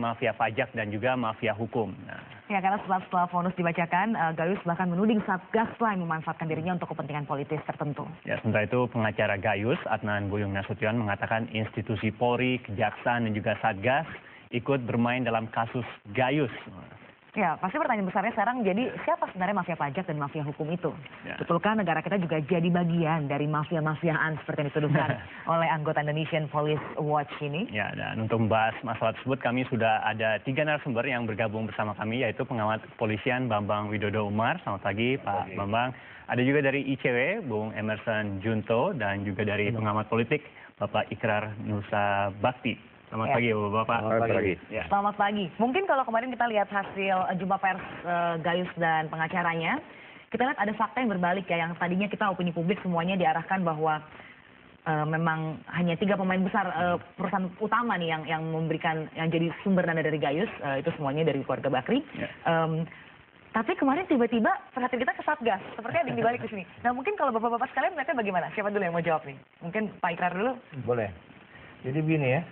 mafia pajak dan juga mafia hukum. Ya, karena setelah vonis dibacakan, Gayus bahkan menuding Satgas lain memanfaatkan dirinya untuk kepentingan politis tertentu. Ya, sementara itu pengacara Gayus, Adnan Buyung Nasution, mengatakan institusi Polri, Kejaksaan dan juga Satgas ikut bermain dalam kasus Gayus. Ya, pasti pertanyaan besarnya sekarang jadi siapa sebenarnya mafia pajak dan mafia hukum itu? Ya. Betulkah negara kita juga jadi bagian dari mafia-mafiaan seperti yang dituduhkan oleh anggota Indonesian Police Watch ini? Ya, dan untuk membahas masalah tersebut kami sudah ada 3 narasumber yang bergabung bersama kami, yaitu pengamat kepolisian Bambang Widodo Umar. Selamat pagi Pak Bambang. Ada juga dari ICW, Bung Emerson Junto, dan juga dari pengamat politik Bapak Ikrar Nusa Bakti. Selamat pagi Bapak. Selamat pagi. Ya. Selamat pagi. Mungkin kalau kemarin kita lihat hasil jumpa pers Gayus dan pengacaranya, kita lihat ada fakta yang berbalik ya, yang tadinya kita opini publik semuanya diarahkan bahwa memang hanya 3 pemain besar perusahaan utama nih yang memberikan, yang jadi sumber dana dari Gayus, itu semuanya dari keluarga Bakri. Ya. Tapi kemarin tiba-tiba perhatian kita ke Satgas, seperti ada yang dibalik di sini. Nah mungkin kalau bapak-bapak sekalian melihatnya bagaimana? Siapa dulu yang mau jawab nih? Mungkin Pak Ikrar dulu? Boleh. Jadi begini ya,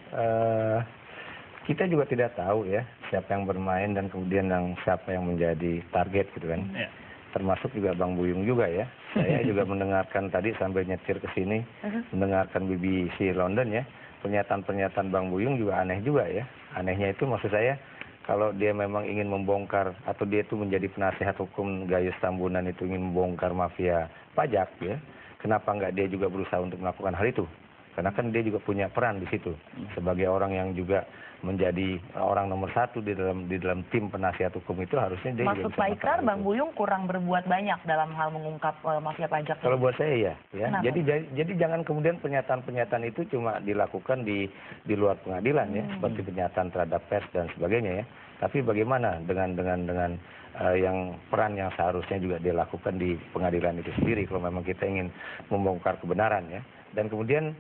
kita juga tidak tahu ya siapa yang bermain dan kemudian siapa yang menjadi target gitu kan. Ya. Termasuk juga Bang Buyung juga ya. Saya juga mendengarkan tadi sambil nyetir ke sini, mendengarkan BBC London ya. Pernyataan-pernyataan Bang Buyung juga aneh juga ya. Anehnya itu maksud saya, kalau dia memang ingin membongkar atau dia itu menjadi penasihat hukum Gayus Tambunan itu ingin membongkar mafia pajak ya, kenapa nggak dia juga berusaha untuk melakukan hal itu? Karena kan dia juga punya peran di situ sebagai orang yang juga menjadi orang nomor 1 di dalam tim penasihat hukum itu, harusnya dia. Maksud Pak Ikrar, Bang Buyung kurang berbuat banyak dalam hal mengungkap mafia pajak. Kalau buat saya ya. Jadi jangan kemudian pernyataan-pernyataan itu cuma dilakukan di luar pengadilan ya, seperti pernyataan terhadap pers dan sebagainya ya. Tapi bagaimana dengan yang peran yang seharusnya juga dilakukan di pengadilan itu sendiri kalau memang kita ingin membongkar kebenaran ya. Dan kemudian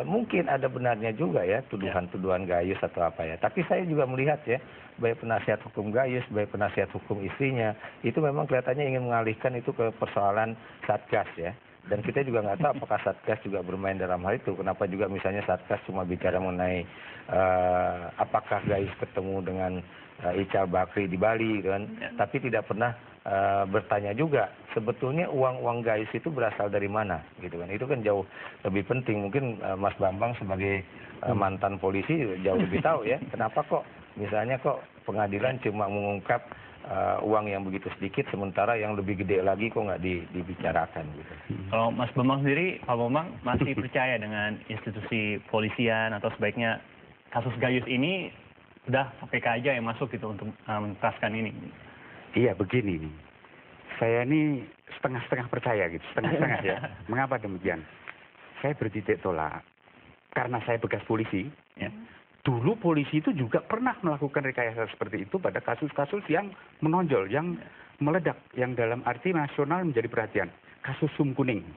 mungkin ada benarnya juga ya tuduhan-tuduhan Gayus atau apa ya. Tapi saya juga melihat ya, baik penasihat hukum Gayus, baik penasihat hukum istrinya, itu memang kelihatannya ingin mengalihkan itu ke persoalan Satgas ya. Dan kita juga nggak tahu apakah Satgas juga bermain dalam hal itu. Kenapa juga misalnya Satgas cuma bicara mengenai apakah Gayus ketemu dengan Ical Bakri di Bali kan, tapi tidak pernah bertanya juga sebetulnya uang Gayus itu berasal dari mana gitu kan. Itu kan jauh lebih penting. Mungkin Mas Bambang sebagai mantan polisi jauh lebih tahu ya, kenapa kok misalnya kok pengadilan cuma mengungkap uang yang begitu sedikit sementara yang lebih gede lagi kok nggak dibicarakan gitu. Kalau Mas Bambang sendiri, Pak Bambang masih percaya dengan institusi polisian atau sebaiknya kasus Gayus ini udah KPK aja yang masuk gitu untuk menuntaskan ini? Iya begini nih, saya ini setengah-setengah percaya gitu, setengah-setengah ya. Mengapa demikian? Saya bertitik tolak karena saya bekas polisi. Ya. Dulu polisi itu juga pernah melakukan rekayasa seperti itu pada kasus-kasus yang menonjol, yang meledak, yang dalam arti nasional menjadi perhatian. Kasus Sum Kuning.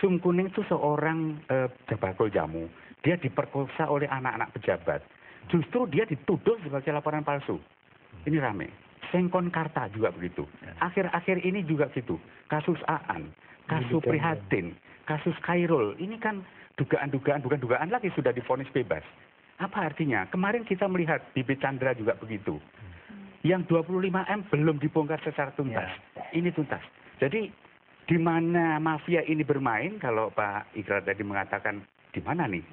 Sum Kuning itu seorang jabakul jamu. Dia diperkosa oleh anak-anak pejabat. Justru dia dituduh sebagai laporan palsu. Ini rame. Sengkon Karta juga begitu. Akhir-akhir ini juga gitu. Kasus Aan, kasus Prihatin, kasus Khairul. Ini kan dugaan-dugaan, bukan dugaan lagi, sudah divonis bebas. Apa artinya? Kemarin kita melihat Bibit Chandra juga begitu. Yang 25M belum dibongkar secara tuntas. Ini tuntas. Jadi di mana mafia ini bermain, kalau Pak Ikrar tadi mengatakan di mana nih?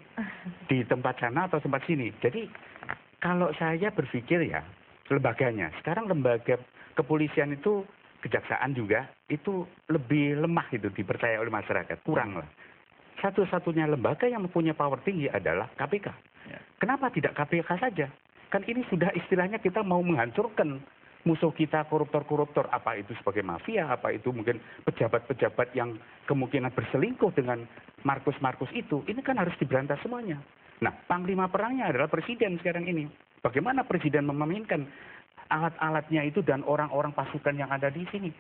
Di tempat sana atau tempat sini. Jadi kalau saya berpikir ya, lembaganya. Sekarang lembaga kepolisian itu, kejaksaan juga, itu lebih lemah itu dipercaya oleh masyarakat. Kurang lah. Satu-satunya lembaga yang mempunyai power tinggi adalah KPK. Kenapa tidak KPK saja? Kan ini sudah istilahnya kita mau menghancurkan musuh kita, koruptor-koruptor. Apa itu sebagai mafia, apa itu mungkin pejabat-pejabat yang kemungkinan berselingkuh dengan Markus-Markus itu. Ini kan harus diberantas semuanya. Nah, panglima perangnya adalah presiden sekarang ini. Bagaimana presiden memainkan alat-alatnya itu dan orang-orang pasukan yang ada di sini.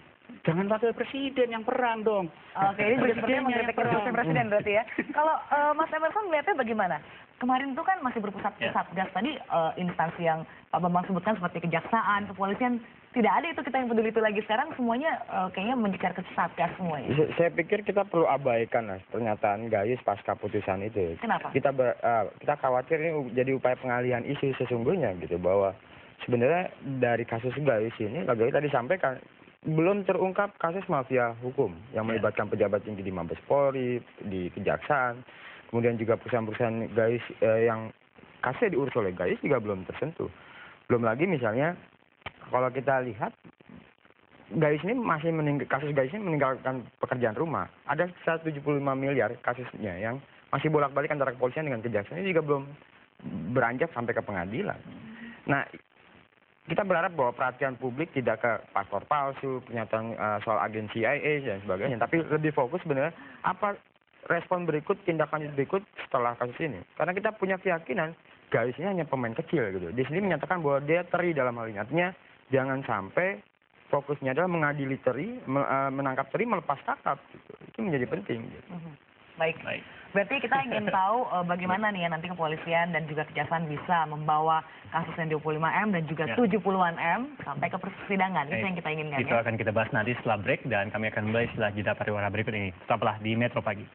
Jangan wakil presiden yang perang dong. Oke, ini juga sepertinya Presidennya yang mengkritik perang. wakil presiden berarti ya. Kalau Mas Emerson melihatnya bagaimana? Kemarin itu kan masih berpusat di Satgas. Tadi instansi yang Pak Bambang sebutkan seperti kejaksaan, kepolisian, tidak ada itu kita yang peduli itu lagi. Sekarang semuanya kayaknya mengejar ke Satgas semuanya. Saya pikir kita perlu abaikan Mas, pernyataan Gayus pasca putusan itu. Kenapa? Kita khawatir ini jadi upaya pengalihan isu sesungguhnya gitu, bahwa sebenarnya dari kasus Gayus ini, Pak Gayus tadi sampaikan, belum terungkap kasus mafia hukum yang melibatkan pejabat tinggi di Mabes Polri, di Kejaksaan, kemudian juga perusahaan-perusahaan Gayus yang kasusnya diurus oleh Gayus juga belum tersentuh. Belum lagi misalnya kalau kita lihat Gayus ini kasus Gayus ini meninggalkan pekerjaan rumah. Ada 175 miliar kasusnya yang masih bolak-balik antara kepolisian dengan kejaksaan, ini juga belum beranjak sampai ke pengadilan. Nah, kita berharap bahwa perhatian publik tidak ke paspor palsu, pernyataan soal agen CIA dan sebagainya, tapi lebih fokus sebenarnya apa respon berikut, tindakan berikut setelah kasus ini. Karena kita punya keyakinan Gayus ini hanya pemain kecil gitu. Di sini menyatakan bahwa dia teri dalam hal ini. Artinya jangan sampai fokusnya adalah mengadili teri, menangkap teri, melepas kakap. Gitu. Itu menjadi penting. Gitu. Baik. Berarti kita ingin tahu bagaimana nih ya nanti kepolisian dan juga kejaksaan bisa membawa kasus yang 25M dan juga 70-an M sampai ke persidangan. Itu yang kita inginkan Itu akan kita bahas nanti setelah break dan kami akan kembali setelah jeda pariwara berikut ini. Tetaplah di Metro Pagi.